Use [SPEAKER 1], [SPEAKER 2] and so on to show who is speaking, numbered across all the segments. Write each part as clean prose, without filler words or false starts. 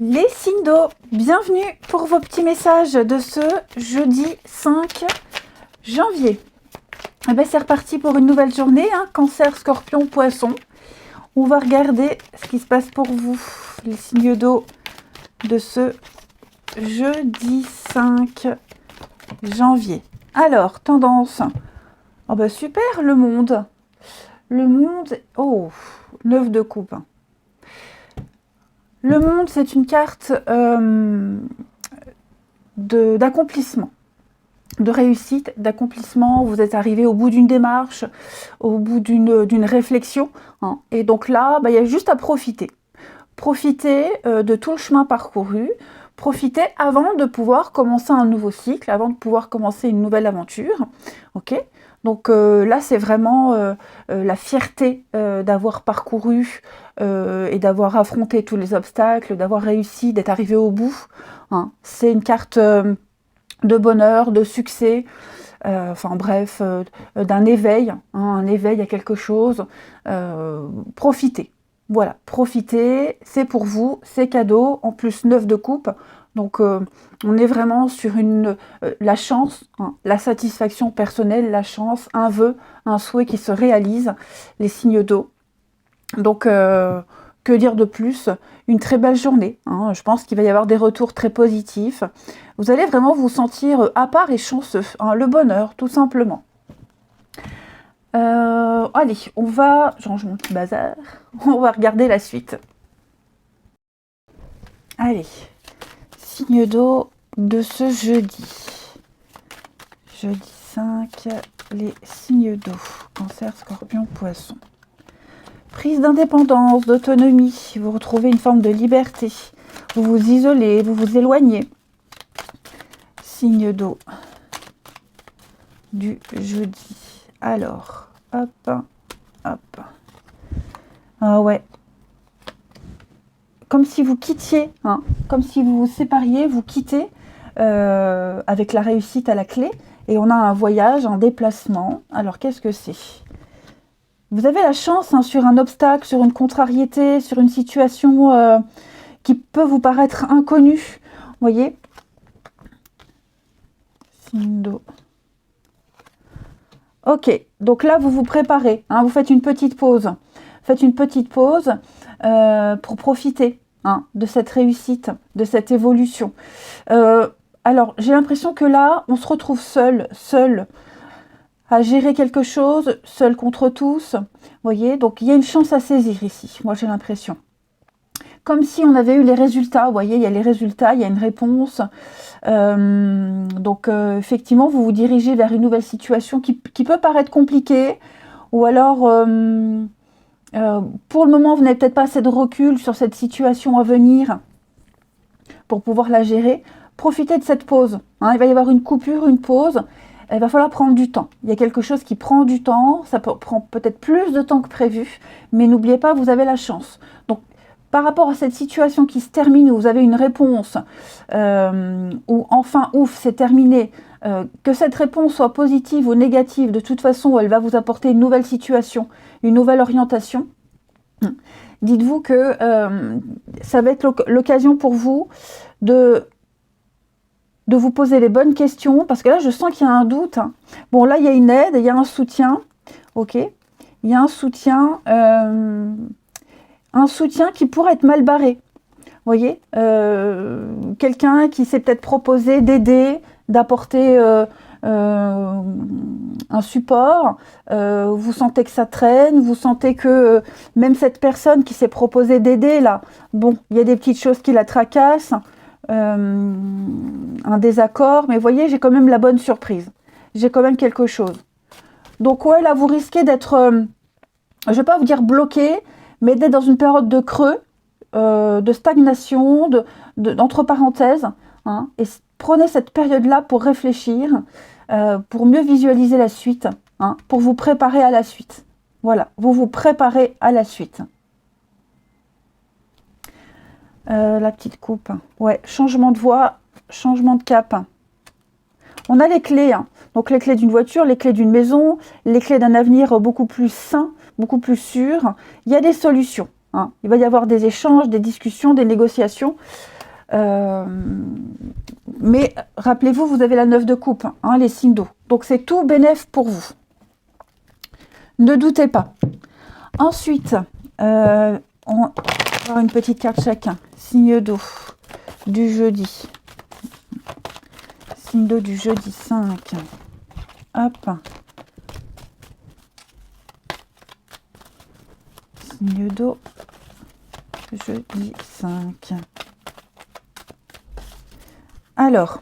[SPEAKER 1] Les signes d'eau, bienvenue pour vos petits messages de ce jeudi 5 janvier. Eh ben, c'est reparti pour une nouvelle journée, hein, Cancer, Scorpion, Poisson. On va regarder ce qui se passe pour vous, les signes d'eau de ce jeudi 5 janvier. Alors, tendance. Oh ben super, le monde. Le monde, oh, 9 de coupe. Le monde, c'est une carte d'accomplissement, de réussite, d'accomplissement. Vous êtes arrivé au bout d'une démarche, au bout d'une réflexion, hein. Et donc là, il y a juste à profiter. Profiter de tout le chemin parcouru. Profiter avant de pouvoir commencer un nouveau cycle, avant de pouvoir commencer une nouvelle aventure. Ok ? Donc là, c'est vraiment la fierté d'avoir parcouru et d'avoir affronté tous les obstacles, d'avoir réussi, d'être arrivé au bout, hein. C'est une carte de bonheur, de succès, enfin bref, d'un éveil, hein, un éveil à quelque chose. Profitez. Voilà, profitez, c'est pour vous, c'est cadeau, en plus 9 de coupe. Donc on est vraiment sur la chance, hein, la satisfaction personnelle, la chance, un vœu, un souhait qui se réalise, les signes d'eau. Donc que dire de plus? Une très belle journée, hein. Je pense qu'il va y avoir des retours très positifs. Vous allez vraiment vous sentir à part et chanceux, hein, le bonheur tout simplement. Allez, je range mon petit bazar, on va regarder la suite. Allez, signe d'eau de ce jeudi. Jeudi 5, les signes d'eau. Cancer, Scorpion, Poisson. Prise d'indépendance, d'autonomie. Vous retrouvez une forme de liberté. Vous vous isolez, vous vous éloignez. Signe d'eau du jeudi. Alors, hop, hop. Ah ouais. Comme si vous quittiez, hein, comme si vous vous sépariez, vous quittez avec la réussite à la clé. Et on a un voyage, un déplacement. Alors, qu'est-ce que c'est? Vous avez la chance, hein, sur un obstacle, sur une contrariété, sur une situation qui peut vous paraître inconnue. Vous voyez? Signe d'eau. Ok, donc là, vous vous préparez, hein, vous faites une petite pause. Faites une petite pause pour profiter, hein, de cette réussite, de cette évolution. Alors, j'ai l'impression que là, on se retrouve seul à gérer quelque chose, seul contre tous. Vous voyez, donc il y a une chance à saisir ici, moi j'ai l'impression. Comme si on avait eu les résultats, vous voyez, il y a les résultats, il y a une réponse. Donc effectivement, vous vous dirigez vers une nouvelle situation qui peut paraître compliquée, ou alors pour le moment, vous n'avez peut-être pas assez de recul sur cette situation à venir pour pouvoir la gérer. Profitez de cette pause, hein. Il va y avoir une coupure, une pause. Il va falloir prendre du temps. Il y a quelque chose qui prend du temps, ça prend peut-être plus de temps que prévu, mais n'oubliez pas, vous avez la chance. Donc, par rapport à cette situation qui se termine, où vous avez une réponse, où enfin, ouf, c'est terminé, que cette réponse soit positive ou négative, de toute façon, elle va vous apporter une nouvelle situation, une nouvelle orientation. Dites-vous que ça va être l'occasion pour vous de vous poser les bonnes questions, parce que là, je sens qu'il y a un doute, hein. Bon, là, il y a une aide, il y a un soutien, ok? Il y a un soutien qui pourrait être mal barré. Vous voyez, quelqu'un qui s'est peut-être proposé d'aider, d'apporter un support, vous sentez que ça traîne, vous sentez que même cette personne qui s'est proposée d'aider, là, bon, il y a des petites choses qui la tracassent, un désaccord, mais vous voyez, j'ai quand même la bonne surprise. J'ai quand même quelque chose. Donc ouais, là, vous risquez d'être, je ne vais pas vous dire bloqué, mais d'être dans une période de creux, de stagnation, entre parenthèses, hein, et prenez cette période-là pour réfléchir, pour mieux visualiser la suite, hein, pour vous préparer à la suite. Voilà, vous vous préparez à la suite. La petite coupe. Ouais, changement de voie, changement de cap. On a les clés, hein. Donc les clés d'une voiture, les clés d'une maison, les clés d'un avenir beaucoup plus sain, beaucoup plus sûr. Il y a des solutions. hein. Il va y avoir des échanges, des discussions, des négociations. Mais rappelez-vous, vous avez la 9 de coupe, hein, les signes d'eau. Donc c'est tout bénéf pour vous. Ne doutez pas. Ensuite, on va avoir une petite carte chacun. Signe d'eau du jeudi. Signe d'eau du jeudi 5. Hop. Signe d'eau jeudi 5. Alors,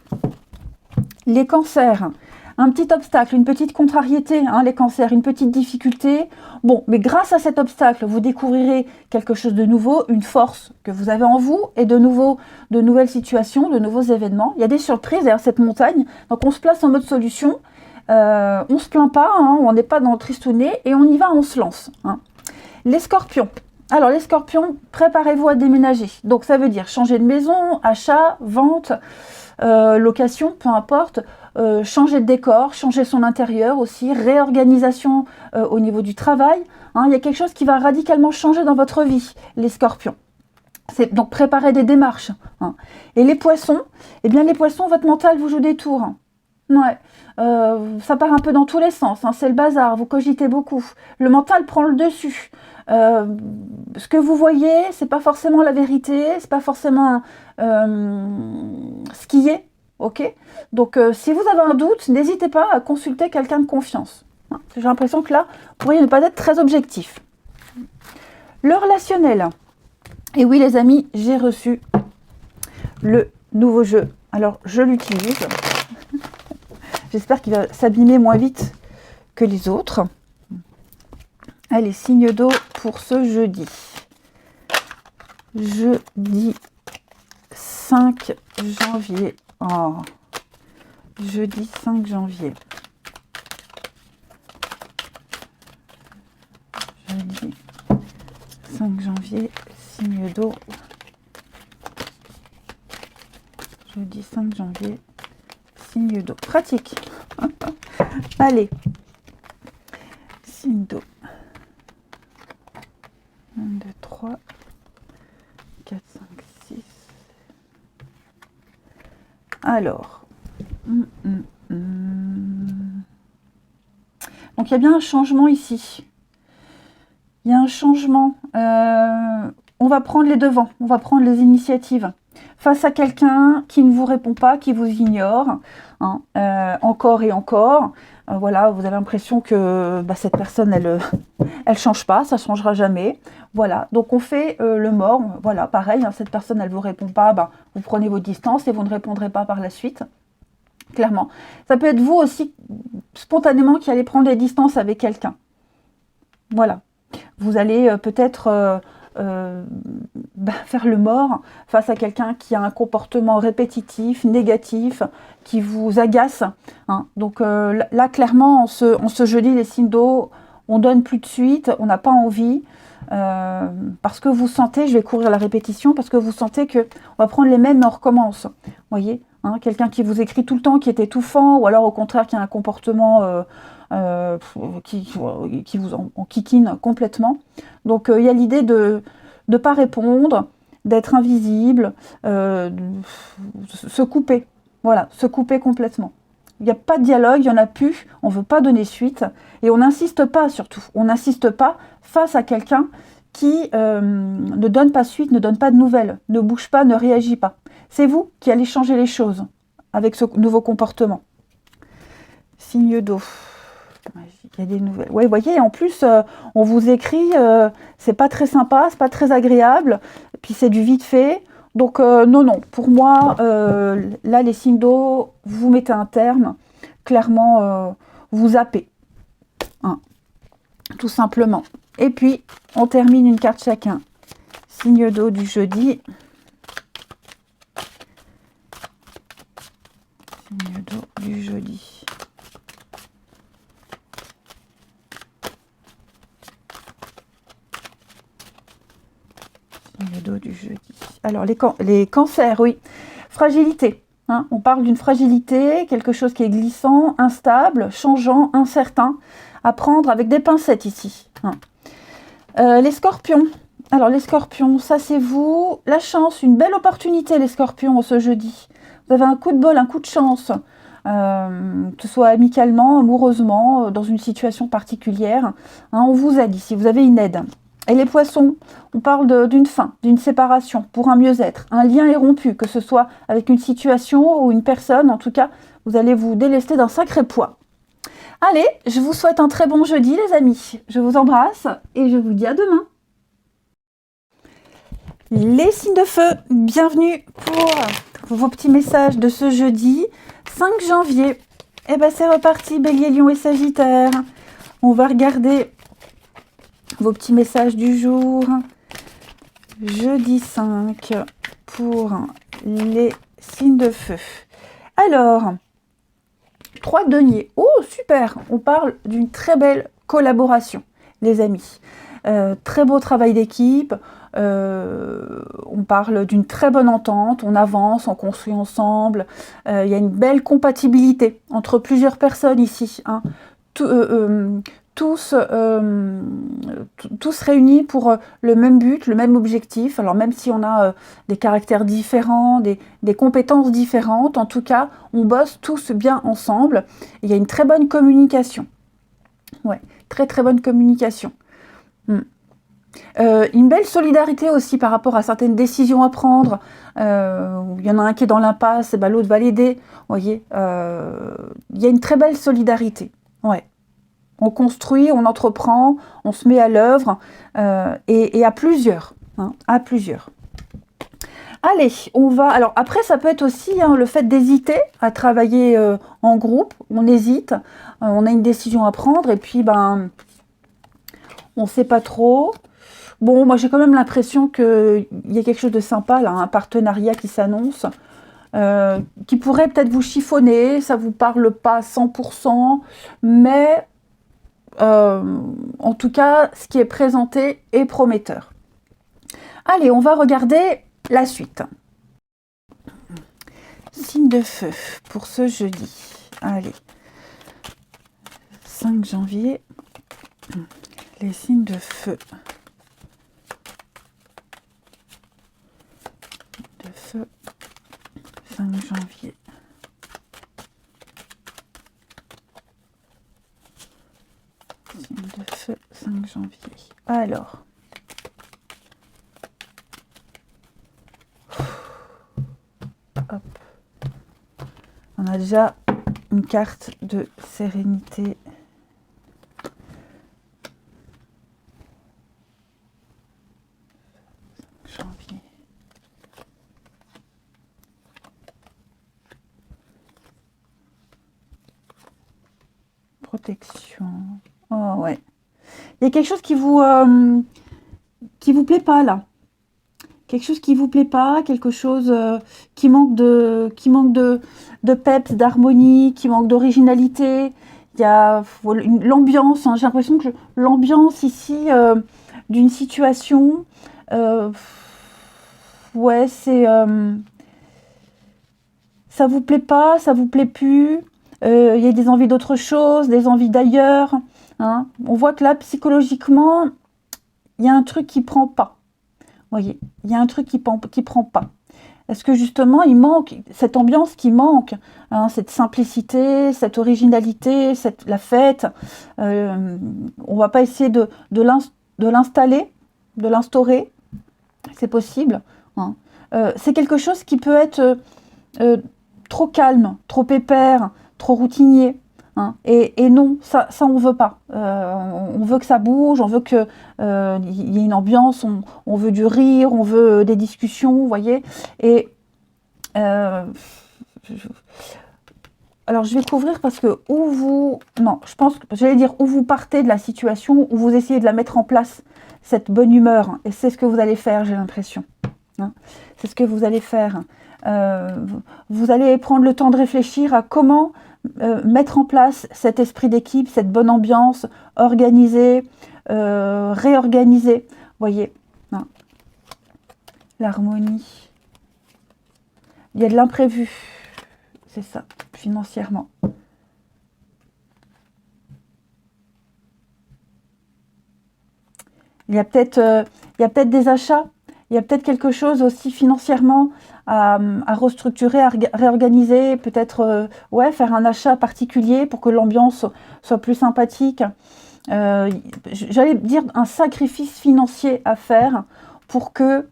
[SPEAKER 1] les cancers, un petit obstacle, une petite contrariété, hein, les cancers, une petite difficulté. Bon, mais grâce à cet obstacle, vous découvrirez quelque chose de nouveau, une force que vous avez en vous et de nouvelles situations, de nouveaux événements. Il y a des surprises derrière cette montagne, donc on se place en mode solution, on ne se plaint pas, hein, on n'est pas dans le tristounet et on y va, on se lance. Hein. Les scorpions. Alors les scorpions, préparez-vous à déménager. Donc ça veut dire changer de maison, achat, vente, location, peu importe, changer de décor, changer son intérieur aussi, réorganisation au niveau du travail. Hein, il y a quelque chose qui va radicalement changer dans votre vie, les scorpions. Donc préparez des démarches. Hein. Et les poissons, eh bien les poissons, votre mental vous joue des tours. Hein. Ouais, ça part un peu dans tous les sens, hein, c'est le bazar, vous cogitez beaucoup. Le mental prend le dessus. Ce que vous voyez, c'est pas forcément la vérité, c'est pas forcément ce qui est, ok. Donc si vous avez un doute, n'hésitez pas à consulter quelqu'un de confiance. Hein, j'ai l'impression que là, vous pourriez ne pas être très objectif. Le relationnel. Et oui les amis, j'ai reçu le nouveau jeu. Alors je l'utilise. J'espère qu'il va s'abîmer moins vite que les autres. Allez, signe d'eau pour ce jeudi. Jeudi 5 janvier. Oh. Jeudi 5 janvier. Jeudi 5 janvier, signe d'eau. Jeudi 5 janvier, signe d'eau. Pratique. Allez. Signe d'eau. 1, 2, 3, 4, 5, 6. Alors. Donc il y a bien un changement ici. Il y a un changement. On va prendre les devants. On va prendre les initiatives. Face à quelqu'un qui ne vous répond pas, qui vous ignore, hein, encore et encore, voilà, vous avez l'impression que cette personne, elle change pas, ça changera jamais. Voilà, donc on fait le mort, voilà, pareil, hein, cette personne, elle vous répond pas, vous prenez vos distances et vous ne répondrez pas par la suite, clairement. Ça peut être vous aussi, spontanément, qui allez prendre des distances avec quelqu'un. Voilà, vous allez peut-être... faire le mort face à quelqu'un qui a un comportement répétitif, négatif, qui vous agace. Hein. Donc là, clairement, en ce jeudi, les signes d'eau, on donne plus de suite, on n'a pas envie, parce que vous sentez, je vais courir la répétition, parce que vous sentez qu'on va prendre les mêmes et on recommence. Vous voyez, hein, quelqu'un qui vous écrit tout le temps, qui est étouffant, ou alors au contraire qui a un comportement... qui vous enquiquine complètement. Donc il y a l'idée de ne pas répondre, d'être invisible, se couper. Voilà, se couper complètement. Il n'y a pas de dialogue, il n'y en a plus, on ne veut pas donner suite, et on n'insiste pas surtout. On n'insiste pas face à quelqu'un qui ne donne pas suite, ne donne pas de nouvelles, ne bouge pas, ne réagit pas. C'est vous qui allez changer les choses avec ce nouveau comportement. Signe d'eau. Il y a des nouvelles. Ouais, vous voyez, en plus, on vous écrit, c'est pas très sympa, c'est pas très agréable, puis c'est du vite fait. Donc, non, pour moi, là, les signes d'eau, vous mettez un terme, clairement, vous zappez. Hein, tout simplement. Et puis, on termine une carte chacun. Signe d'eau du jeudi. Signe d'eau du jeudi. Le dos du jeudi. Alors, les cancers, oui. Fragilité. Hein, on parle d'une fragilité, quelque chose qui est glissant, instable, changeant, incertain. À prendre avec des pincettes ici. Hein. Les scorpions. Alors les scorpions, ça c'est vous. La chance, une belle opportunité les scorpions ce jeudi. Vous avez un coup de bol, un coup de chance. Que ce soit amicalement, amoureusement, dans une situation particulière. Hein, on vous aide ici, vous avez une aide. Et les poissons, on parle d'une fin, d'une séparation, pour un mieux-être. Un lien est rompu, que ce soit avec une situation ou une personne. En tout cas, vous allez vous délester d'un sacré poids. Allez, je vous souhaite un très bon jeudi les amis. Je vous embrasse et je vous dis à demain. Les signes de feu, bienvenue pour vos petits messages de ce jeudi 5 janvier. Et bien c'est reparti, Bélier, Lion et Sagittaire. On va regarder vos petits messages du jour. Jeudi 5 pour les signes de feu. Alors, 3 deniers. Oh, super! On parle d'une très belle collaboration, les amis. Très beau travail d'équipe. On parle d'une très bonne entente. On avance, on construit ensemble. Il y a une belle compatibilité entre plusieurs personnes ici. Hein. Tous réunis pour le même but, le même objectif. Alors même si on a des caractères différents, des compétences différentes, en tout cas, on bosse tous bien ensemble. Il y a une très bonne communication. Ouais, très très bonne communication. Une belle solidarité aussi par rapport à certaines décisions à prendre. Il y en a un qui est dans l'impasse, et ben l'autre va l'aider. Vous voyez, il y a une très belle solidarité. Ouais. On construit, on entreprend, on se met à l'œuvre et à plusieurs. Hein, à plusieurs. Allez, on va... Alors après, ça peut être aussi le fait d'hésiter à travailler en groupe. On hésite, on a une décision à prendre et puis ben, on ne sait pas trop. Bon, moi j'ai quand même l'impression qu'il y a quelque chose de sympa, là, un partenariat qui s'annonce, qui pourrait peut-être vous chiffonner, ça ne vous parle pas à 100%, mais en tout cas, ce qui est présenté est prometteur. Allez, on va regarder la suite. Signe de feu pour ce jeudi. Allez, 5 janvier, les signes de feu. De feu, 5 janvier. Signe de feu, 5 janvier. Alors, hop. On a déjà une carte de sérénité. Janvier. Protection. Oh ouais. Il y a quelque chose qui vous plaît pas là. Quelque chose qui vous plaît pas, quelque chose qui manque de peps, d'harmonie, qui manque d'originalité. Il y a l'ambiance, hein, j'ai l'impression que l'ambiance ici d'une situation, ouais, c'est ça vous plaît pas, ça vous plaît plus. Il y a des envies d'autre chose, des envies d'ailleurs. Hein. On voit que là, psychologiquement, il y a un truc qui prend pas. Voyez, il y a un truc qui prend pas. Est-ce que justement, il manque cette ambiance qui manque, hein, cette simplicité, cette originalité, la fête. On va pas essayer de l'installer, de l'instaurer. C'est possible. Hein. C'est quelque chose qui peut être trop calme, trop pépère, trop routinier. Hein. Et non, ça on veut pas. On veut que ça bouge, on veut qu'il y ait une ambiance, on veut du rire, on veut des discussions, vous voyez. Et alors je vais couvrir parce que je pense que j'allais dire où vous partez de la situation, où vous essayez de la mettre en place, cette bonne humeur. Et c'est ce que vous allez faire, j'ai l'impression. Hein. C'est ce que vous allez faire. Vous allez prendre le temps de réfléchir à comment mettre en place cet esprit d'équipe, cette bonne ambiance, organiser, réorganiser, voyez, hein. L'harmonie. Il y a de l'imprévu, c'est ça, financièrement. Il y a peut-être Il y a peut-être des achats, il y a peut-être quelque chose aussi financièrement à restructurer, à réorganiser, peut-être ouais, faire un achat particulier pour que l'ambiance soit plus sympathique. J'allais dire un sacrifice financier à faire pour que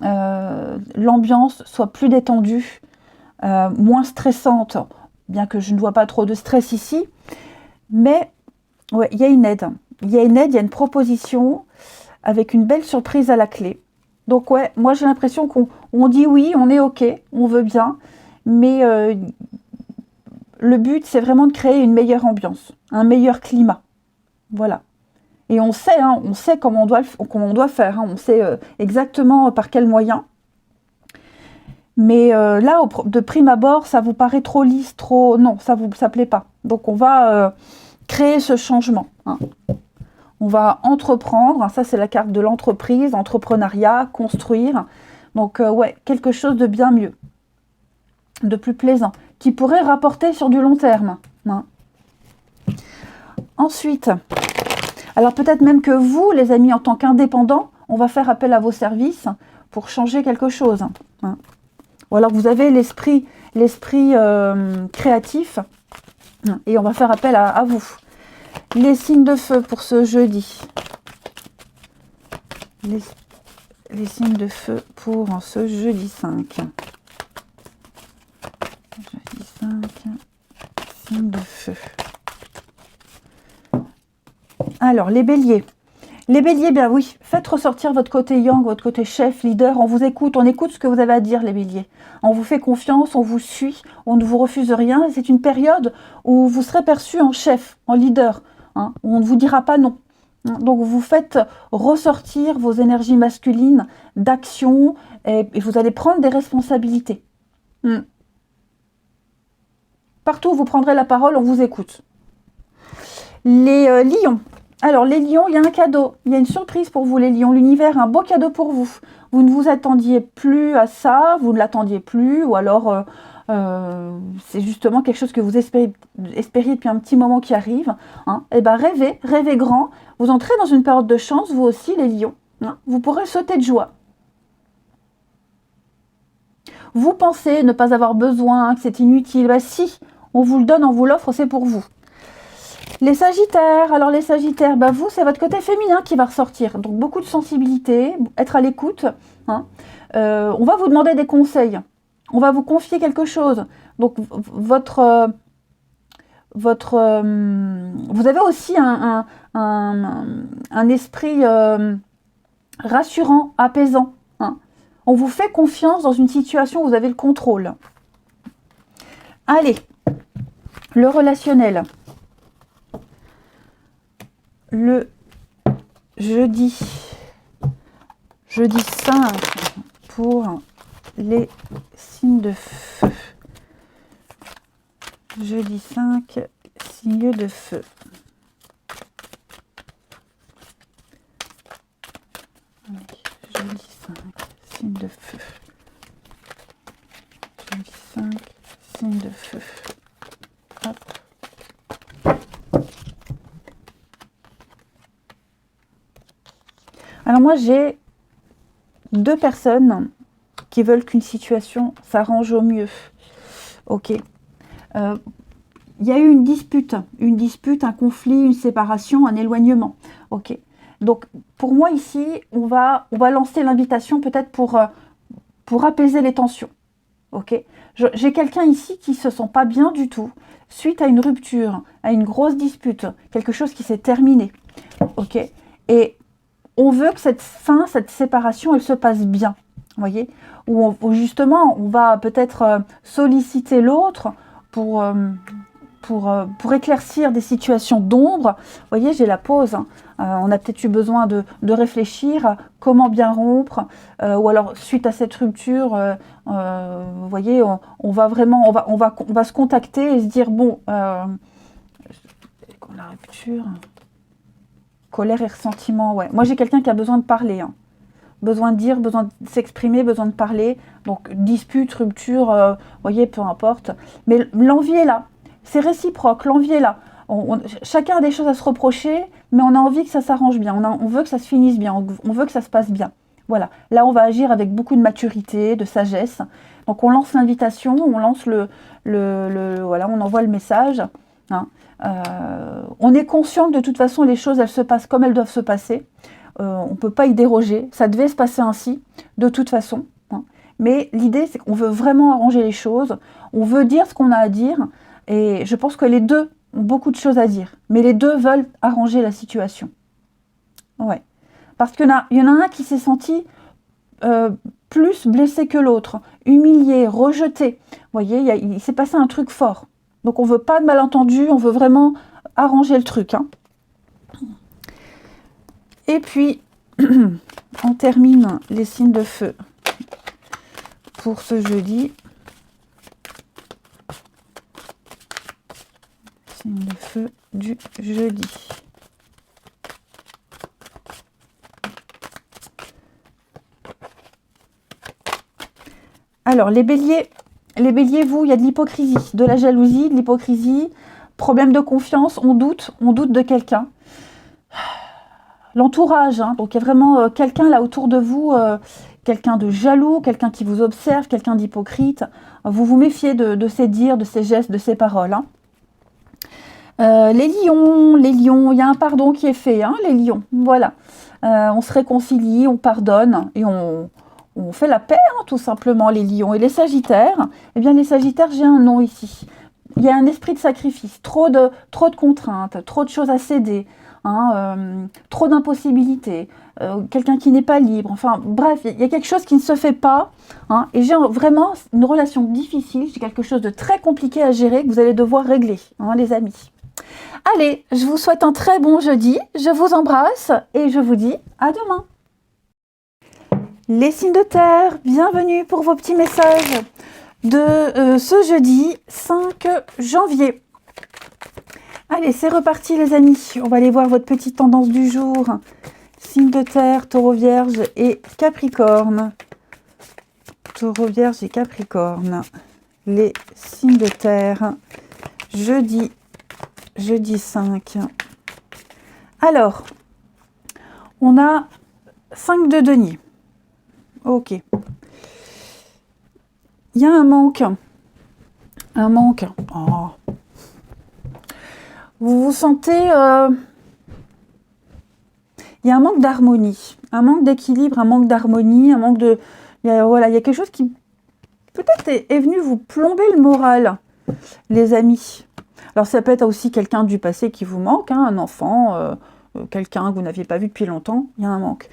[SPEAKER 1] l'ambiance soit plus détendue, moins stressante, bien que je ne vois pas trop de stress ici. Mais ouais, il y a une aide. Il y a une aide, il y a une proposition avec une belle surprise à la clé. Donc ouais, moi j'ai l'impression qu'on dit oui, on est ok, on veut bien, mais le but c'est vraiment de créer une meilleure ambiance, un meilleur climat. Voilà. Et on sait comment on doit faire, hein, on sait exactement par quels moyens. Mais là, de prime abord, ça vous paraît trop lisse, trop... Non, ça plaît pas. Donc on va créer ce changement. Hein. On va entreprendre, hein, ça c'est la carte de l'entreprise, entrepreneuriat, construire. Donc ouais, quelque chose de bien mieux, de plus plaisant, qui pourrait rapporter sur du long terme. Hein. Ensuite, alors peut-être même que vous, les amis, en tant qu'indépendants, on va faire appel à vos services pour changer quelque chose. Hein. Ou alors vous avez l'esprit créatif et on va faire appel à vous. Les signes de feu pour ce jeudi. Les signes de feu pour ce jeudi 5. Jeudi 5, signes de feu. Alors, les béliers. Les béliers, bien oui, faites ressortir votre côté yang, votre côté chef, leader. On vous écoute, on écoute ce que vous avez à dire, les béliers. On vous fait confiance, on vous suit, on ne vous refuse rien. C'est une période où vous serez perçu en chef, en leader. Hein, où on ne vous dira pas non. Donc vous faites ressortir vos énergies masculines d'action et vous allez prendre des responsabilités. Partout où vous prendrez la parole, on vous écoute. Les lions. Alors les lions, il y a un cadeau, il y a une surprise pour vous les lions. L'univers a un beau cadeau pour vous. Vous ne vous attendiez plus à ça, vous ne l'attendiez plus, ou alors c'est justement quelque chose que vous espériez depuis un petit moment qui arrive. Hein. Et bien rêvez grand. Vous entrez dans une période de chance, vous aussi les lions. Hein. Vous pourrez sauter de joie. Vous pensez ne pas avoir besoin, que c'est inutile. Ben si, on vous le donne, on vous l'offre, c'est pour vous. Les sagittaires, alors les sagittaires, ben vous, c'est votre côté féminin qui va ressortir. Donc beaucoup de sensibilité, être à l'écoute. Hein. On va vous demander des conseils. On va vous confier quelque chose. Donc vous avez aussi un esprit rassurant, apaisant. Hein. On vous fait confiance dans une situation où vous avez le contrôle. Allez, le relationnel. Le jeudi 5 pour les signes de feu. Jeudi 5, signes de feu. Jeudi 5, signes de feu. Jeudi 5, signes de feu. Hop. Alors moi, j'ai 2 personnes qui veulent qu'une situation s'arrange au mieux. Ok. Il y a eu une dispute, un conflit, une séparation, un éloignement. Ok. Donc pour moi ici, on va lancer l'invitation peut-être pour apaiser les tensions. Ok. J'ai quelqu'un ici qui se sent pas bien du tout suite à une rupture, à une grosse dispute, quelque chose qui s'est terminé. Ok. Et on veut que cette séparation, elle se passe bien, vous voyez, où justement, on va peut-être solliciter l'autre pour éclaircir des situations d'ombre. Vous voyez, j'ai la pause. Hein. On a peut-être eu besoin de réfléchir à comment bien rompre, ou alors suite à cette rupture, vous voyez, on va se contacter et se dire bon, la rupture. Colère et ressentiment, ouais. Moi, j'ai quelqu'un qui a besoin de parler. Hein. Besoin de dire, besoin de s'exprimer, besoin de parler. Donc, dispute, rupture, voyez, peu importe. Mais l'envie est là. C'est réciproque, l'envie est là. chacun a des choses à se reprocher, mais on a envie que ça s'arrange bien, on veut que ça se finisse bien, on veut que ça se passe bien. Voilà, là on va agir avec beaucoup de maturité, de sagesse. Donc on lance l'invitation, on lance voilà, on envoie le message. Hein. On est conscient que de toute façon les choses elles se passent comme elles doivent se passer. On ne peut pas y déroger, ça devait se passer ainsi, de toute façon. Hein. Mais l'idée c'est qu'on veut vraiment arranger les choses, on veut dire ce qu'on a à dire, et je pense que les deux ont beaucoup de choses à dire, mais les deux veulent arranger la situation. Ouais. Parce qu'il y en a un qui s'est senti plus blessé que l'autre, humilié, rejeté. Vous voyez, il s'est passé un truc fort. Donc on ne veut pas de malentendu, on veut vraiment arranger le truc. Hein. Et puis, on termine les signes de feu pour ce jeudi. Signes de feu du jeudi. Alors, les béliers, vous, il y a de l'hypocrisie, de la jalousie, de l'hypocrisie, problème de confiance, on doute de quelqu'un. L'entourage, hein, donc il y a vraiment quelqu'un là autour de vous, quelqu'un de jaloux, quelqu'un qui vous observe, quelqu'un d'hypocrite. Vous vous méfiez de ses dires, de ses gestes, de ses paroles. Hein. Les lions, il y a un pardon qui est fait, hein, les lions, voilà. On se réconcilie, on pardonne et on fait la paix, hein, tout simplement, les lions. Et les sagittaires, eh bien les sagittaires, j'ai un nom ici. Il y a un esprit de sacrifice, trop de contraintes, trop de choses à céder, hein, trop d'impossibilités, quelqu'un qui n'est pas libre, enfin bref, il y a quelque chose qui ne se fait pas, hein, et j'ai vraiment une relation difficile, j'ai quelque chose de très compliqué à gérer que vous allez devoir régler, hein, les amis. Allez, je vous souhaite un très bon jeudi, je vous embrasse et je vous dis à demain. Les signes de terre, bienvenue pour vos petits messages de ce jeudi 5 janvier. Allez, c'est reparti les amis, on va aller voir votre petite tendance du jour. Signes de terre, taureau, vierge et capricorne. Taureau, vierge et capricorne. Les signes de terre, jeudi 5. Alors, on a 5 de denier. Ok. Il y a un manque. Oh. Vous vous sentez... il y a un manque d'harmonie, un manque d'équilibre, un manque d'harmonie, un manque de... Voilà, il y a quelque chose qui peut-être est venu vous plomber le moral, les amis. Alors ça peut être aussi quelqu'un du passé qui vous manque, hein, un enfant, quelqu'un que vous n'aviez pas vu depuis longtemps, il y a un manque.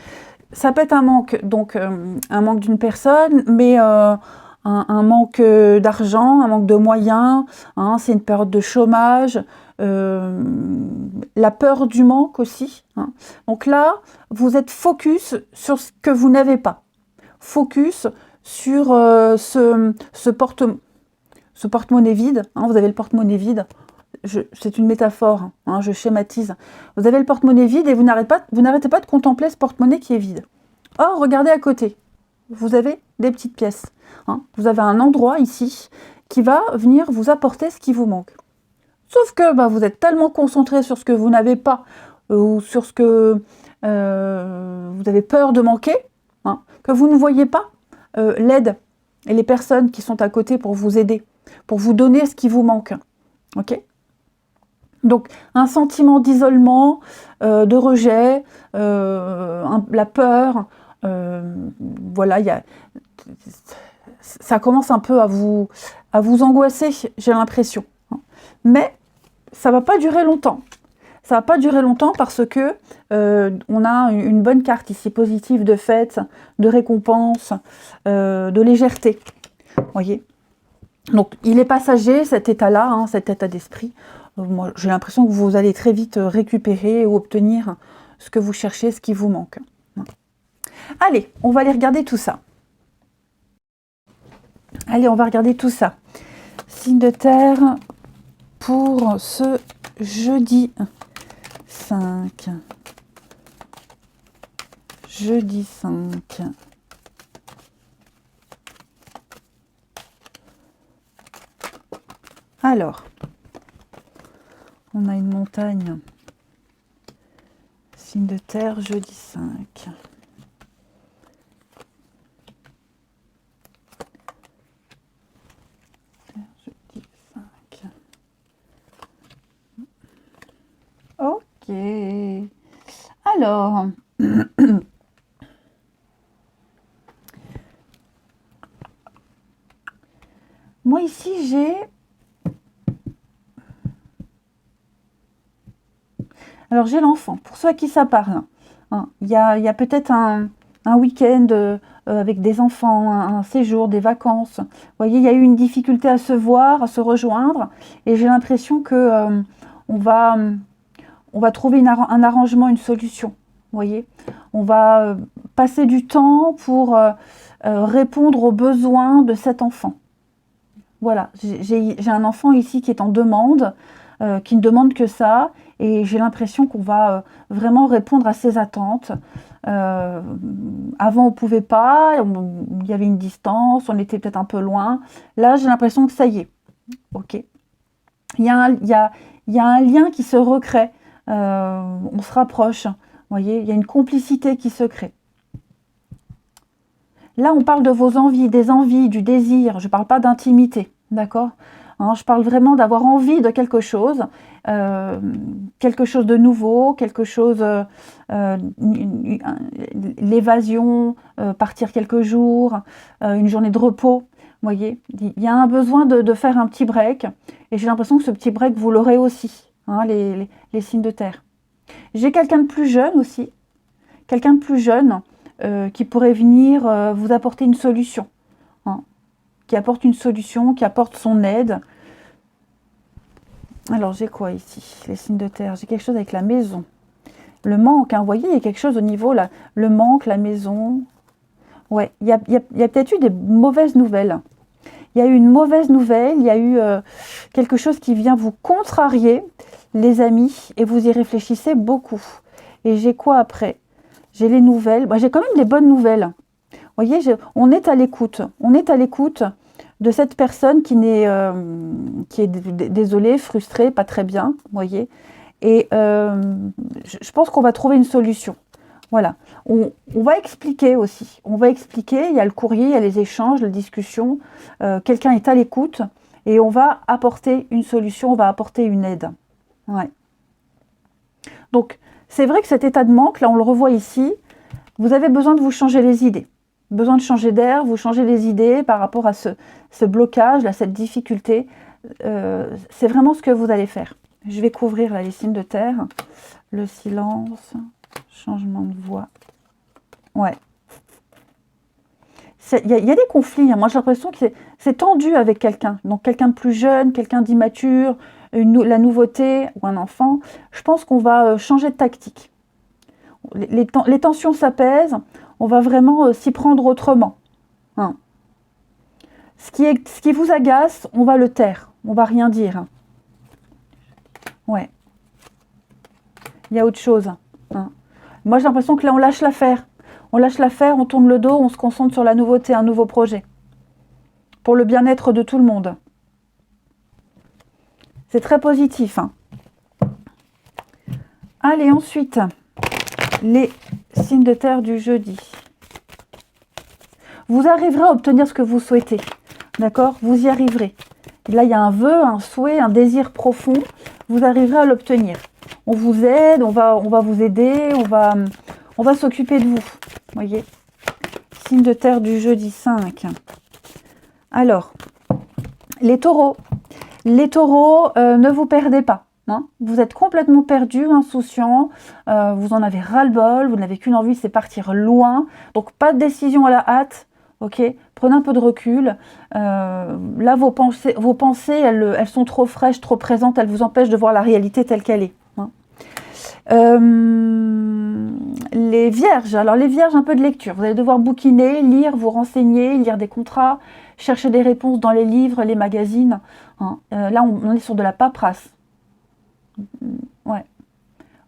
[SPEAKER 1] Ça peut être un manque, donc un manque d'une personne, mais un manque d'argent, un manque de moyens, hein, c'est une période de chômage, la peur du manque aussi. Hein. Donc là, vous êtes focus sur ce que vous n'avez pas. Focus sur ce porte-monnaie vide. Hein, vous avez le porte-monnaie vide. C'est une métaphore, hein, je schématise. Vous avez le porte-monnaie vide et vous n'arrêtez pas de contempler ce porte-monnaie qui est vide. Or, regardez à côté. Vous avez des petites pièces. Hein. Vous avez un endroit ici qui va venir vous apporter ce qui vous manque. Sauf que vous êtes tellement concentré sur ce que vous n'avez pas ou sur ce que vous avez peur de manquer, hein, que vous ne voyez pas l'aide et les personnes qui sont à côté pour vous aider, pour vous donner ce qui vous manque. Ok ? Donc, un sentiment d'isolement, de rejet, la peur, voilà, ça commence un peu à vous angoisser, j'ai l'impression. Mais ça ne va pas durer longtemps. Ça ne va pas durer longtemps parce que on a une bonne carte ici, positive de fête, de récompense, de légèreté. Voyez ? Donc, il est passager, cet état-là, hein, cet état d'esprit. Moi, j'ai l'impression que vous allez très vite récupérer ou obtenir ce que vous cherchez, ce qui vous manque. Allez, on va aller regarder tout ça. Allez, on va regarder tout ça. Signe de terre pour ce jeudi 5. Jeudi 5. Alors, On a une montagne. Signe de terre, jeudi 5. Jeudi 5. Ok. Alors... Moi ici j'ai... Alors j'ai l'enfant, pour ceux à qui ça parle. Hein. Il y a peut-être un week-end avec des enfants, un séjour, des vacances. Vous voyez, il y a eu une difficulté à se voir, à se rejoindre. Et j'ai l'impression que on va trouver un arrangement, une solution. Vous voyez, on va passer du temps pour répondre aux besoins de cet enfant. Voilà, j'ai un enfant ici qui est en demande, qui ne demande que ça, et j'ai l'impression qu'on va vraiment répondre à ses attentes. Avant, on ne pouvait pas, il y avait une distance, on était peut-être un peu loin. Là, j'ai l'impression que ça y est. Ok. Il y a un lien qui se recrée, on se rapproche. Vous voyez, il y a une complicité qui se crée. Là, on parle de vos envies, des envies, du désir. Je ne parle pas d'intimité, d'accord ? Hein, je parle vraiment d'avoir envie de quelque chose de nouveau, quelque chose, l'évasion, partir quelques jours, une journée de repos. Vous voyez, il y a un besoin de faire un petit break. Et j'ai l'impression que ce petit break, vous l'aurez aussi, hein, les signes de terre. J'ai quelqu'un de plus jeune aussi, quelqu'un de plus jeune, qui pourrait venir vous apporter une solution, hein, qui apporte une solution, qui apporte son aide. Alors j'ai quoi ici, les signes de terre? J'ai quelque chose avec la maison, le manque, hein, vous voyez, il y a quelque chose au niveau là, le manque, la maison. Ouais, il y a peut-être eu des mauvaises nouvelles. Il y a eu une mauvaise nouvelle, il y a eu quelque chose qui vient vous contrarier, les amis, et vous y réfléchissez beaucoup. Et j'ai quoi après? J'ai les nouvelles. J'ai quand même des bonnes nouvelles. Vous voyez, on est à l'écoute. On est à l'écoute de cette personne qui est désolée, frustrée, pas très bien. Vous voyez. Et je pense qu'on va trouver une solution. Voilà. On va expliquer aussi. On va expliquer. Il y a le courrier, il y a les échanges, la discussion. Quelqu'un est à l'écoute et on va apporter une solution. On va apporter une aide. Ouais. Donc, c'est vrai que cet état de manque, là on le revoit ici, vous avez besoin de vous changer les idées. Besoin de changer d'air, vous changez les idées par rapport à ce blocage, à cette difficulté. C'est vraiment ce que vous allez faire. Je vais couvrir là, les signes de terre. Le silence, changement de voix. Ouais. Il y a des conflits. Hein. Moi j'ai l'impression que c'est tendu avec quelqu'un. Donc quelqu'un de plus jeune, quelqu'un d'immature, la nouveauté ou un enfant. Je pense qu'on va changer de tactique. Les tensions s'apaisent. On va vraiment s'y prendre autrement. Hein. Ce qui vous agace, on va le taire. On va rien dire. Hein. Ouais. Il y a autre chose. Hein. Moi, j'ai l'impression que là, on lâche l'affaire. On lâche l'affaire, on tourne le dos, on se concentre sur la nouveauté, un nouveau projet. Pour le bien-être de tout le monde. C'est très positif. Hein. Allez, ensuite, les signes de terre du jeudi. Vous arriverez à obtenir ce que vous souhaitez. D'accord? Vous y arriverez. Là, il y a un vœu, un souhait, un désir profond. Vous arriverez à l'obtenir. On vous aide, on va vous aider, on va s'occuper de vous. Voyez? Signe de terre du jeudi 5. Alors, les taureaux. Les taureaux, ne vous perdez pas. Hein. Vous êtes complètement perdu, insouciant. Vous en avez ras-le-bol. Vous n'avez qu'une envie, c'est partir loin. Donc, pas de décision à la hâte. Ok, prenez un peu de recul. Là, vos pensées elles sont trop fraîches, trop présentes. Elles vous empêchent de voir la réalité telle qu'elle est. Hein. Les vierges. Alors, les vierges, un peu de lecture. Vous allez devoir bouquiner, lire, vous renseigner, lire des contrats, chercher des réponses dans les livres, les magazines. Hein. Là, on est sur de la paperasse. Ouais.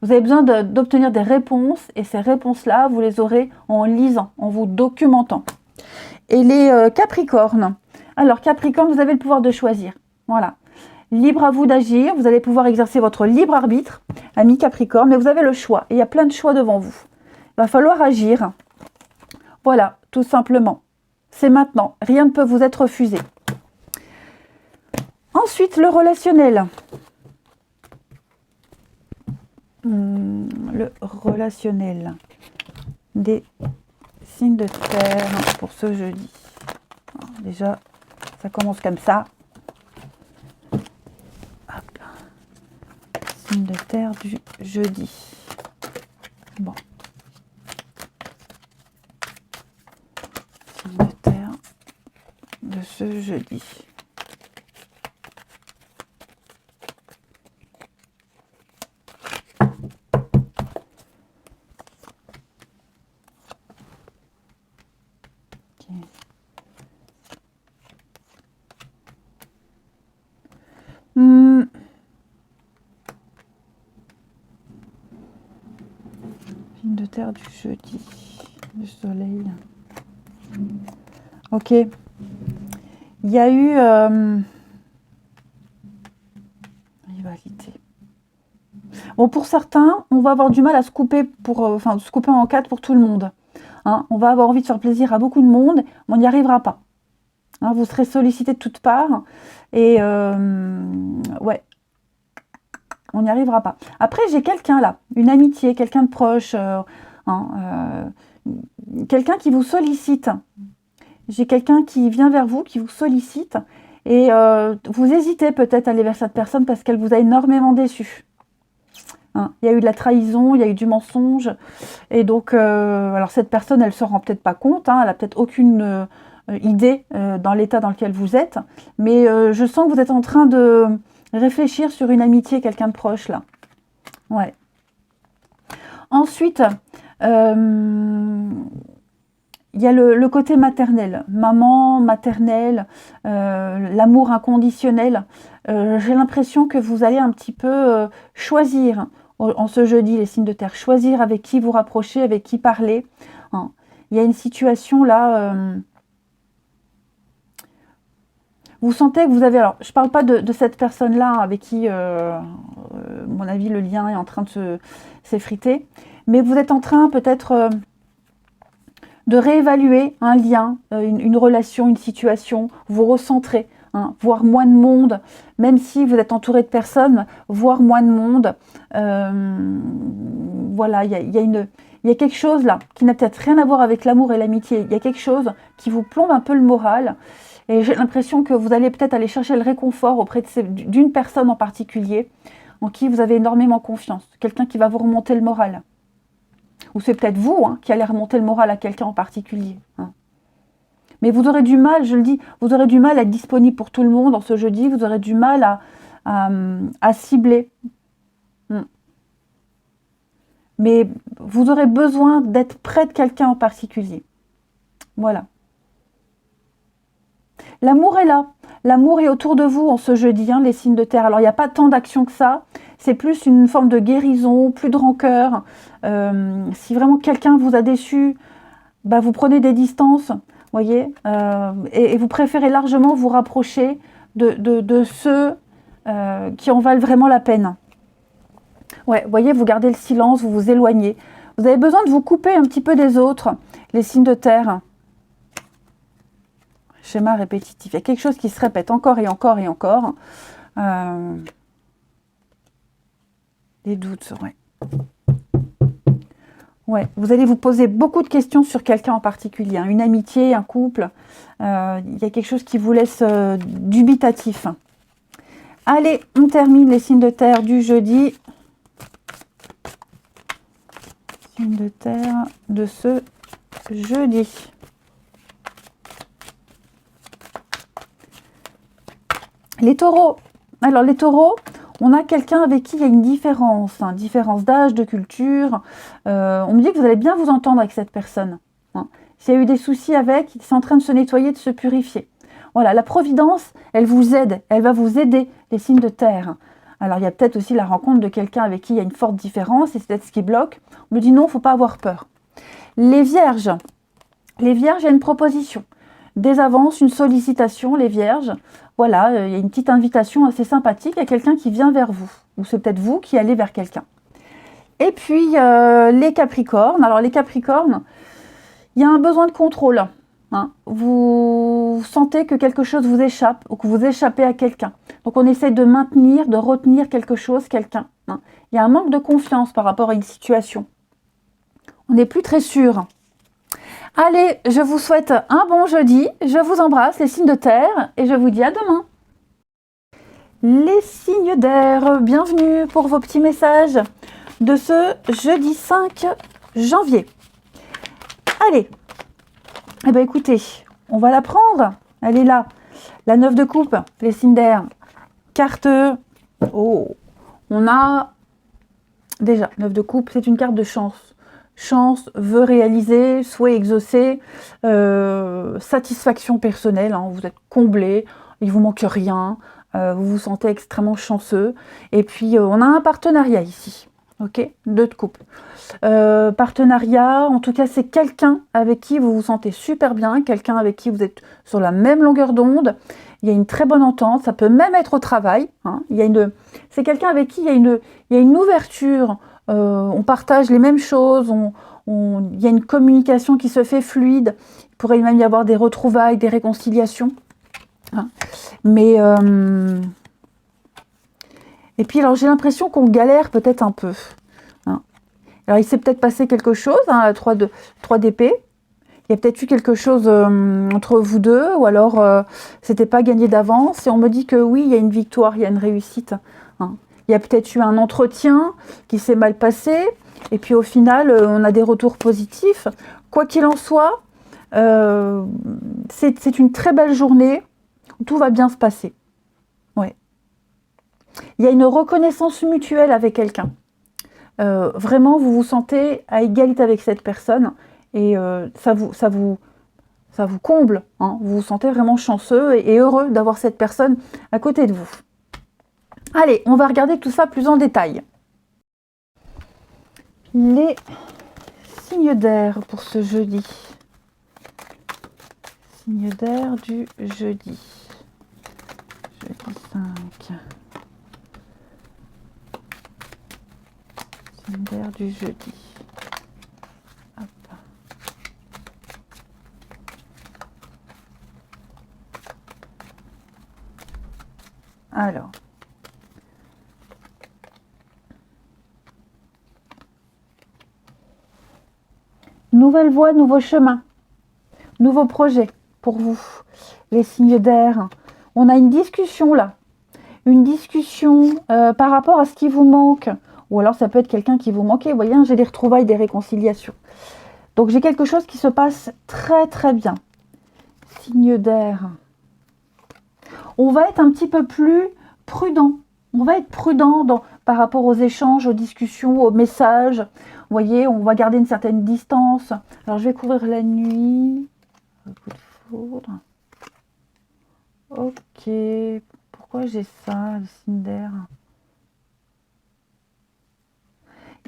[SPEAKER 1] Vous avez besoin d'obtenir des réponses. Et ces réponses-là, vous les aurez en lisant, en vous documentant. Et les Capricornes. Alors, Capricorne, vous avez le pouvoir de choisir. Voilà. Libre à vous d'agir, vous allez pouvoir exercer votre libre arbitre, ami Capricorne, mais vous avez le choix. Et il y a plein de choix devant vous. Il va falloir agir. Voilà, tout simplement. C'est maintenant. Rien ne peut vous être refusé. Ensuite, le relationnel. Le relationnel des signes de terre pour ce jeudi. Alors, déjà, ça commence comme ça. Hop. Signe de terre du jeudi. Bon. Signe de terre de ce jeudi. Signe de terre du jeudi, le soleil. Ok. Il y a eu rivalité. Bon, pour certains, on va avoir du mal à se couper se couper en quatre pour tout le monde. Hein, on va avoir envie de faire plaisir à beaucoup de monde, mais on n'y arrivera pas. Hein, vous serez sollicité de toutes parts et ouais, on n'y arrivera pas. Après, j'ai quelqu'un là, une amitié, quelqu'un de proche, quelqu'un qui vous sollicite. J'ai quelqu'un qui vient vers vous, qui vous sollicite et vous hésitez peut-être à aller vers cette personne parce qu'elle vous a énormément déçu. Hein, il y a eu de la trahison, il y a eu du mensonge et donc, alors cette personne, elle ne se rend peut-être pas compte, hein, elle n'a peut-être aucune idée dans l'état dans lequel vous êtes, mais je sens que vous êtes en train de réfléchir sur une amitié, quelqu'un de proche là. Ouais. Ensuite, il y a le côté maternel, maman, maternelle, l'amour inconditionnel. J'ai l'impression que vous allez un petit peu choisir en ce jeudi les signes de terre, choisir avec qui vous rapprocher, avec qui parler. Hein. Il y a une situation là. Vous sentez que vous avez... Alors, je ne parle pas de cette personne-là avec qui, à mon avis, le lien est en train de s'effriter. Mais vous êtes en train peut-être de réévaluer un lien, une relation, une situation. Vous recentrer, hein, voir moins de monde. Même si vous êtes entouré de personnes, voir moins de monde. Voilà, il y a quelque chose là qui n'a peut-être rien à voir avec l'amour et l'amitié. Il y a quelque chose qui vous plombe un peu le moral. Et j'ai l'impression que vous allez peut-être aller chercher le réconfort auprès d'une personne en particulier, en qui vous avez énormément confiance. Quelqu'un qui va vous remonter le moral. Ou c'est peut-être vous qui allez remonter le moral à quelqu'un en particulier. Hein. Mais vous aurez du mal, je le dis, vous aurez du mal à être disponible pour tout le monde en ce jeudi. Vous aurez du mal à cibler. Mais vous aurez besoin d'être près de quelqu'un en particulier. Voilà. L'amour est là. L'amour est autour de vous en ce jeudi, les signes de terre. Alors, il n'y a pas tant d'action que ça. C'est plus une forme de guérison, plus de rancœur. Si vraiment quelqu'un vous a déçu, bah, vous prenez des distances, voyez, et vous préférez largement vous rapprocher de ceux qui en valent vraiment la peine. Ouais, voyez, vous gardez le silence, vous vous éloignez. Vous avez besoin de vous couper un petit peu des autres, les signes de terre. Schéma répétitif. Il y a quelque chose qui se répète encore et encore et encore. Les doutes, ouais. Ouais, vous allez vous poser beaucoup de questions sur quelqu'un en particulier. Une amitié, un couple. Il y a quelque chose qui vous laisse dubitatif. Allez, on termine les signes de terre du jeudi. Signes de terre de ce jeudi. Les taureaux. Alors, les taureaux, on a quelqu'un avec qui il y a une différence. Différence d'âge, de culture. On me dit que vous allez bien vous entendre avec cette personne. S'il y a eu des soucis avec, c'est en train de se nettoyer, de se purifier. Voilà, la providence, elle vous aide. Elle va vous aider, les signes de terre. Alors, il y a peut-être aussi la rencontre de quelqu'un avec qui il y a une forte différence. Et c'est peut-être ce qui bloque. On me dit non, il ne faut pas avoir peur. Les vierges. Les vierges, il y a une proposition. des avances, une sollicitation, les vierges. Voilà, il y a une petite invitation assez sympathique à quelqu'un qui vient vers vous. Ou c'est peut-être vous qui allez vers quelqu'un. Et puis, les Capricornes. Alors, les Capricornes, il y a un besoin de contrôle. Hein. Vous sentez que quelque chose vous échappe ou que vous échappez à quelqu'un. Donc, on essaie de maintenir, de retenir quelque chose, quelqu'un. Hein. Il y a un manque de confiance par rapport à une situation. On n'est plus très sûr. Allez, je vous souhaite un bon jeudi. Je vous embrasse, les signes de terre, et je vous dis à demain. Les signes d'air, bienvenue pour vos petits messages de ce jeudi 5 janvier. Allez, eh bien écoutez, on va la prendre. Elle est là. La 9 de coupe, les signes d'air. Carte. Oh, on a déjà 9 de coupe, c'est une carte de chance. Chance, vœu réalisé, souhait exaucé, satisfaction personnelle. Hein, vous êtes comblé, il vous manque rien. Vous vous sentez extrêmement chanceux. Et puis, on a un partenariat ici. Ok, 2 de coupe. Partenariat, en tout cas, c'est quelqu'un avec qui vous vous sentez super bien, quelqu'un avec qui vous êtes sur la même longueur d'onde. Il y a une très bonne entente, ça peut même être au travail. Hein. C'est quelqu'un avec qui il y a une ouverture, on partage les mêmes choses, il y a une communication qui se fait fluide. Il pourrait même y avoir des retrouvailles, des réconciliations. Hein. Mais et puis alors j'ai l'impression qu'on galère peut-être un peu. Hein. Alors il s'est peut-être passé quelque chose, hein, à 3 d'épée. Il y a peut-être eu quelque chose entre vous deux, ou alors c'était pas gagné d'avance. Et on me dit que oui, il y a une victoire, il y a une réussite. Hein. Il y a peut-être eu un entretien qui s'est mal passé, et puis au final, on a des retours positifs. Quoi qu'il en soit, c'est une très belle journée. Tout va bien se passer. Ouais. Il y a une reconnaissance mutuelle avec quelqu'un. Vraiment, vous vous sentez à égalité avec cette personne et ça vous comble. Hein. Vous vous sentez vraiment chanceux et heureux d'avoir cette personne à côté de vous. Allez, on va regarder tout ça plus en détail. Les signes d'air pour ce jeudi. Signes d'air du jeudi. Jeudi 5. Signes d'air du jeudi. Hop. Alors. Nouvelle voie, nouveau chemin. Nouveau projet pour vous, les signes d'air. On a une discussion là. Une discussion par rapport à ce qui vous manque. Ou alors ça peut être quelqu'un qui vous manquait. Vous voyez, j'ai des retrouvailles, des réconciliations. Donc j'ai quelque chose qui se passe très très bien. Signe d'air. On va être un petit peu plus prudent. On va être prudent par rapport aux échanges, aux discussions, aux messages. Vous voyez, on va garder une certaine distance. Alors je vais couvrir la nuit. Un coup de foudre. Ok. Pourquoi j'ai ça, le signe d'air?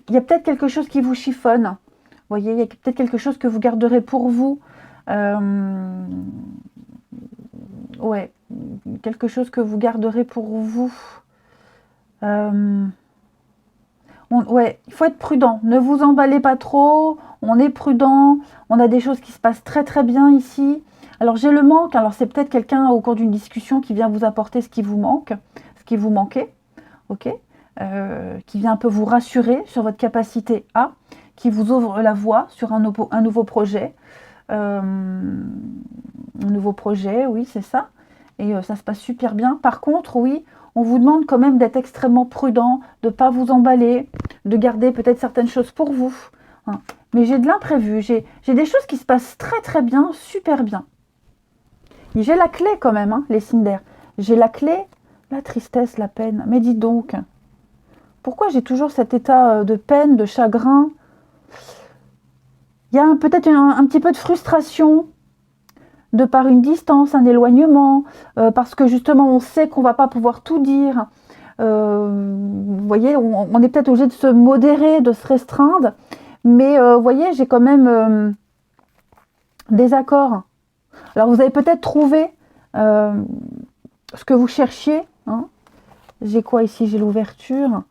[SPEAKER 1] Il y a peut-être quelque chose qui vous chiffonne. Vous voyez, il y a peut-être quelque chose que vous garderez pour vous. Ouais, quelque chose que vous garderez pour vous. Ouais, il faut être prudent. Ne vous emballez pas trop. On est prudent. On a des choses qui se passent très très bien ici. Alors j'ai le manque. Alors c'est peut-être quelqu'un au cours d'une discussion qui vient vous apporter ce qui vous manque, ce qui vous manquait. Ok, qui vient un peu vous rassurer sur votre capacité à, qui vous ouvre la voie sur un nouveau projet. Un nouveau projet, oui, c'est ça. Et ça se passe super bien. Par contre, oui, on vous demande quand même d'être extrêmement prudent, de ne pas vous emballer, de garder peut-être certaines choses pour vous. Hein. Mais j'ai de l'imprévu, j'ai des choses qui se passent très très bien, super bien. J'ai la clé quand même, hein, les signes d'air. J'ai la clé, la tristesse, la peine. Mais dites donc, pourquoi j'ai toujours cet état de peine, de chagrin? Il y a peut-être un petit peu de frustration, de par une distance, un éloignement, parce que justement on sait qu'on ne va pas pouvoir tout dire. Vous voyez, on est peut-être obligé de se modérer, de se restreindre, mais vous voyez, j'ai quand même des accords Alors vous avez peut-être trouvé ce que vous cherchiez. Hein. J'ai quoi ici? J'ai l'ouverture.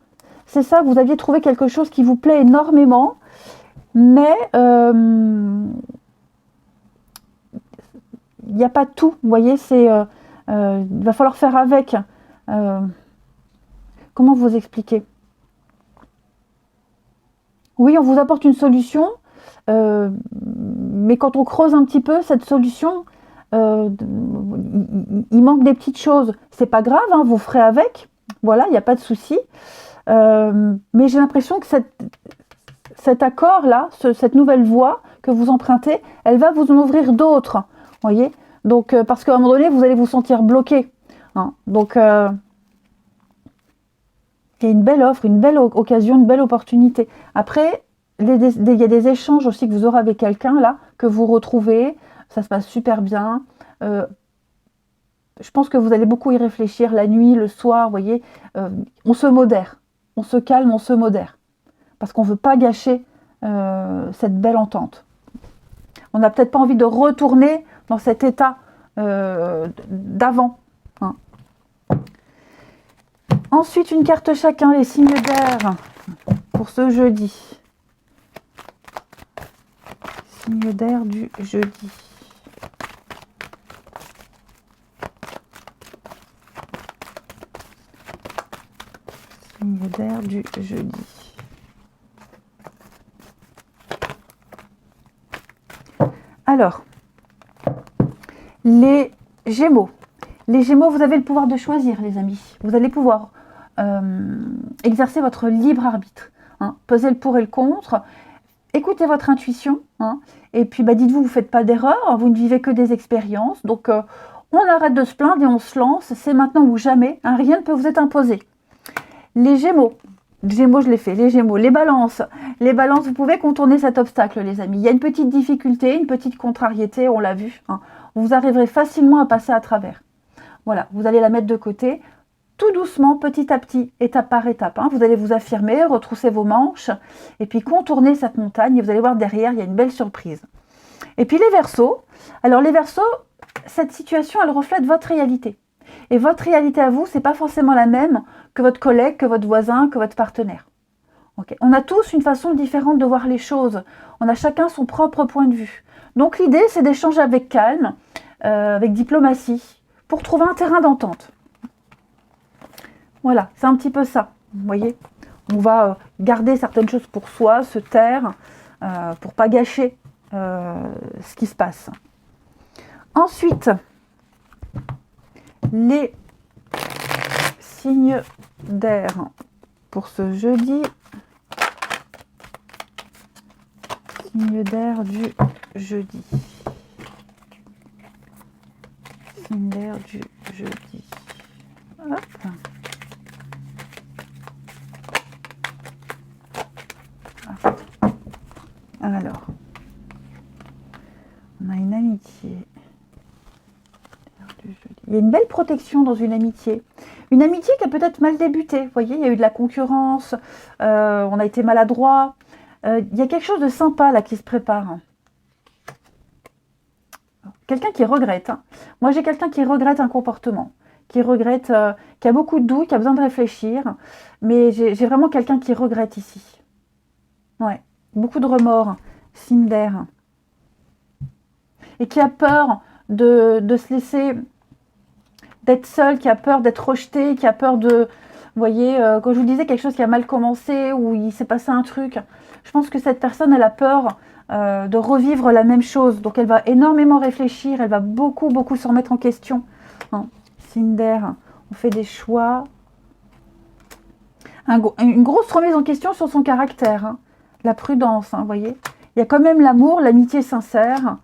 [SPEAKER 1] C'est ça, vous aviez trouvé quelque chose qui vous plaît énormément, mais il n'y a pas tout. Vous voyez, il va falloir faire avec. Comment vous expliquer? Oui, on vous apporte une solution, mais quand on creuse un petit peu, cette solution, il manque des petites choses. C'est pas grave, hein, vous ferez avec. Voilà, il n'y a pas de souci. Mais j'ai l'impression que cet accord-là, cette nouvelle voie que vous empruntez, elle va vous en ouvrir d'autres. Voyez? Donc, parce qu'à un moment donné, vous allez vous sentir bloqué. Hein. Donc, il y a une belle offre, une belle occasion, une belle opportunité. Après, il y a des échanges aussi que vous aurez avec quelqu'un, là, que vous retrouvez. Ça se passe super bien. Je pense que vous allez beaucoup y réfléchir la nuit, le soir, vous voyez. On se modère. On se calme, on se modère. Parce qu'on ne veut pas gâcher cette belle entente. On n'a peut-être pas envie de retourner dans cet état d'avant. Hein. Ensuite, une carte chacun, les signes d'air pour ce jeudi. Signe d'air du jeudi. Signe d'air du jeudi. Alors, les Gémeaux. Les Gémeaux, vous avez le pouvoir de choisir, les amis. Vous allez pouvoir exercer votre libre arbitre. Hein, peser le pour et le contre. Écoutez votre intuition. Hein, et puis, dites-vous, vous ne faites pas d'erreur. Vous ne vivez que des expériences. Donc, on arrête de se plaindre et on se lance. C'est maintenant ou jamais. Hein, rien ne peut vous être imposé. Les Gémeaux. Gémeaux, je l'ai fait. Les Gémeaux. Les Balances. Les Balances, vous pouvez contourner cet obstacle, les amis. Il y a une petite difficulté, une petite contrariété. On l'a vu. Hein. Vous arriverez facilement à passer à travers. Voilà, vous allez la mettre de côté, tout doucement, petit à petit, étape par étape. Hein. Vous allez vous affirmer, retrousser vos manches, et puis contourner cette montagne, et vous allez voir derrière, il y a une belle surprise. Et puis les Verseaux. Alors les Verseaux, cette situation, elle reflète votre réalité. Et votre réalité à vous, c'est pas forcément la même que votre collègue, que votre voisin, que votre partenaire. Okay. On a tous une façon différente de voir les choses. On a chacun son propre point de vue. Donc l'idée, c'est d'échanger avec calme, avec diplomatie, pour trouver un terrain d'entente. Voilà, c'est un petit peu ça. Vous voyez, on va garder certaines choses pour soi, se taire, pour pas gâcher ce qui se passe. Ensuite, les signes d'air pour ce jeudi. Signe d'air du jeudi. Signe d'air du jeudi. Hop. Alors, on a une amitié. Il y a une belle protection dans une amitié. Une amitié qui a peut-être mal débuté. Vous voyez, il y a eu de la concurrence, on a été maladroit. Il y a quelque chose de sympa là qui se prépare. Quelqu'un qui regrette. Hein. Moi, j'ai quelqu'un qui regrette un comportement, qui regrette, qui a beaucoup de doutes, qui a besoin de réfléchir. Mais j'ai vraiment quelqu'un qui regrette ici. Ouais, beaucoup de remords, signe d'air. Et qui a peur de se laisser, d'être seul, qui a peur d'être rejeté, qui a peur de... Vous voyez, quand je vous disais quelque chose qui a mal commencé, ou il s'est passé un truc, je pense que cette personne, elle a peur de revivre la même chose. Donc elle va énormément réfléchir, elle va beaucoup se remettre en question. Hein. Signe d'air, on fait des choix. Une grosse remise en question sur son caractère. Hein. La prudence, hein, vous voyez. Il y a quand même l'amour, l'amitié sincère.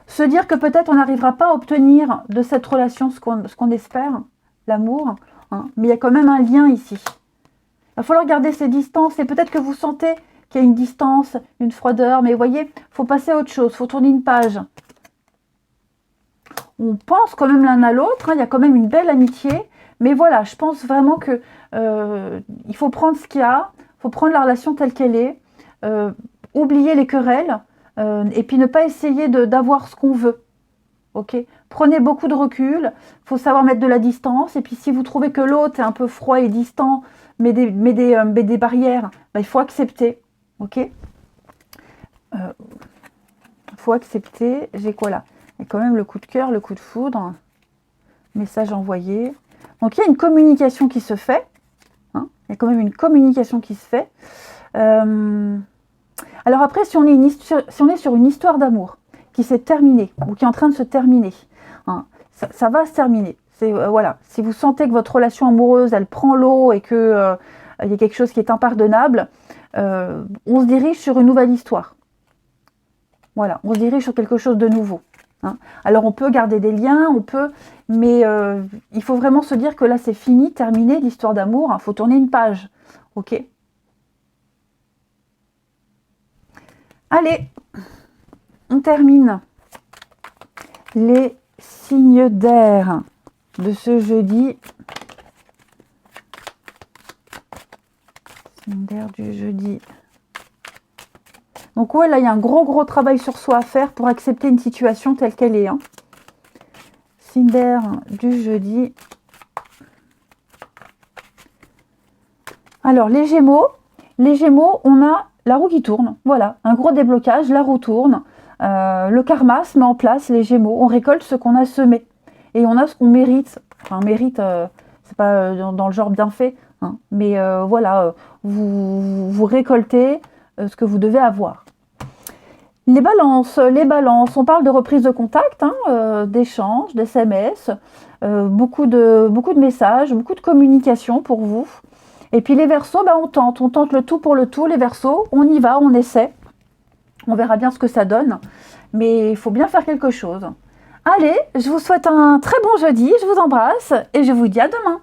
[SPEAKER 1] Se dire que peut-être on n'arrivera pas à obtenir de cette relation ce qu'on espère, l'amour, hein, mais il y a quand même un lien ici. Il va falloir garder ces distances et peut-être que vous sentez qu'il y a une distance, une froideur, mais vous voyez, il faut passer à autre chose, il faut tourner une page. On pense quand même l'un à l'autre, hein, il y a quand même une belle amitié, mais voilà, je pense vraiment que il faut prendre ce qu'il y a, il faut prendre la relation telle qu'elle est, oublier les querelles, et puis ne pas essayer d'avoir ce qu'on veut. Ok, prenez beaucoup de recul, il faut savoir mettre de la distance, et puis si vous trouvez que l'autre est un peu froid et distant, met des barrières, bah, il faut accepter. Ok, faut accepter. J'ai quoi là? Il y a quand même le coup de cœur, le coup de foudre, message envoyé. Donc il y a une communication qui se fait. Hein, il y a quand même une communication qui se fait. Alors après, si on est sur une histoire d'amour qui s'est terminée ou qui est en train de se terminer, hein, ça va se terminer. Voilà. Si vous sentez que votre relation amoureuse, elle prend l'eau et qu'il y a quelque chose qui est impardonnable, on se dirige sur une nouvelle histoire. Voilà, on se dirige sur quelque chose de nouveau. Hein. Alors on peut garder des liens, mais il faut vraiment se dire que là c'est fini, terminé l'histoire d'amour. Il faut tourner une page. Ok. Allez, on termine les signes d'air de ce jeudi. Signes d'air du jeudi. Donc ouais, là, il y a un gros travail sur soi à faire pour accepter une situation telle qu'elle est. Hein. Signe d'air du jeudi. Alors, les Gémeaux, on a la roue qui tourne. Voilà, un gros déblocage, la roue tourne. Le karma se met en place, les Gémeaux. On récolte ce qu'on a semé. Et on a ce qu'on mérite. Enfin, mérite, c'est pas dans le genre bien fait. Hein, mais voilà, vous récoltez ce que vous devez avoir. Les balances, on parle de reprise de contact, hein, d'échanges, d'SMS, beaucoup de messages, beaucoup de communication pour vous. Et puis les Verseaux, bah, on tente le tout pour le tout, les Verseaux, on y va, on essaie. On verra bien ce que ça donne, mais il faut bien faire quelque chose. Allez, je vous souhaite un très bon jeudi, je vous embrasse et je vous dis à demain.